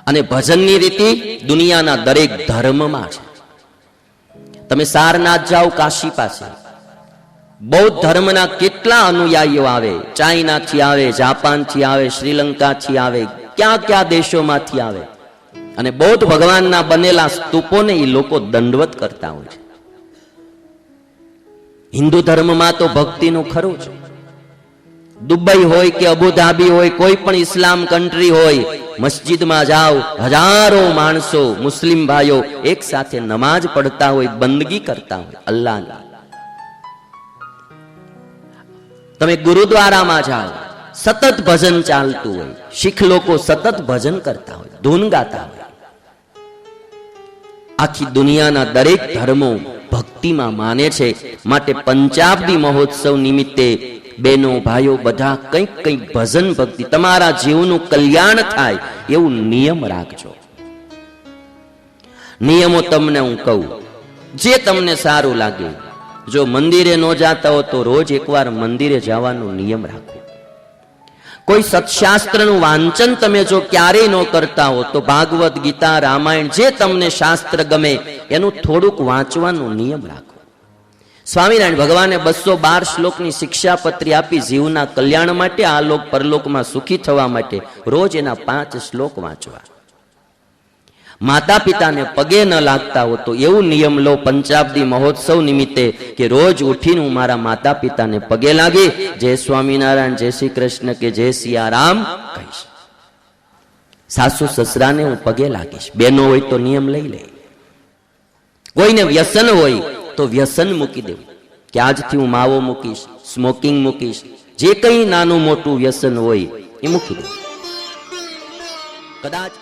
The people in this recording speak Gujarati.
અને ભજનની રીતિ દુનિયાના દરેક ધર્મમાં છે. તમે સારનાથ જાઓ કાશી પાસે, બૌદ્ધ ધર્મના કેટલા અનુયાયીઓ આવે, ચાઇનાથી આવે, જાપાનથી આવે, શ્રીલંકાથી આવે, ક્યાં ક્યાં દેશોમાંથી આવે, અને બૌદ્ધ ભગવાનના બનેલા સ્તૂપોને એ લોકો દંડવત કરતા હોય છે. હિન્દુ ધર્મમાં તો ભક્તિનું ખરું છે. દુબઈ હોય કે અબુધાબી હોય, કોઈ પણ ઇસ્લામ કન્ટ્રી હોય, મસ્જિદમાં જાઓ, હજારો માણસો મુસ્લિમ ભાઈઓ એક સાથે નમાઝ પડતા હોય, બંદગી કરતા હોય અલ્લાહની. તમે ગુરુદ્વારામાં જાઓ, સતત ભજન ચાલતું હોય, શીખ લોકો સતત ભજન કરતા હોય, ધૂન ગાતા હોય. આખી દુનિયાના દરેક ધર્મો ભક્તિમાં માને છે. માટે પંચાબ્દી મહોત્સવ નિમિત્તે બેનો ભાઈઓ બધા કંઈક કંઈક ભજન ભક્તિ, તમારા જીવનું કલ્યાણ થાય એવું નિયમ રાખજો. નિયમો તમને હું કહું, જે તમને સારું લાગે. જો મંદિરે ન જાતા હો તો રોજ એકવાર મંદિરે જવાનો નિયમ રાખો. કોઈ સત્શાસ્ત્રનું વાંચન તમે જો ક્યારેય ન કરતા હો તો ભાગવત, ગીતા, રામાયણ, જે તમને શાસ્ત્ર ગમે એનું થોડુંક વાંચવાનો નિયમ રાખો. સ્વામિનારાયણ ભગવાને 212 શ્લોકની શિક્ષાપત્રી આપી જીવના કલ્યાણ માટે, આ લોક પરલોકમાં સુખી થવા માટે. રોજ એના 5 શ્લોક વાંચવા. માતા પિતાને પગે ન લાગતા હો તો એવું નિયમ લો પંચાબ્દી મહોત્સવ નિમિત્તે કે રોજ ઉઠીને હું મારા માતા પિતાને પગે લાગી જય સ્વામિનારાયણ, જય શ્રી કૃષ્ણ કે જય સિયારામ કહીશ. સાસુ સસરાને હું પગે લાગીશ. બેનો હોય તો નિયમ લઈ લે. કોઈને વ્યસન હોય તો વ્યસન મૂકી દેવું કે આજથી હું માવો મૂકીશ, સ્મોકિંગ મૂકીશ, જે કંઈ નાનું મોટું વ્યસન હોય એ મૂકી દેવું. કદાચ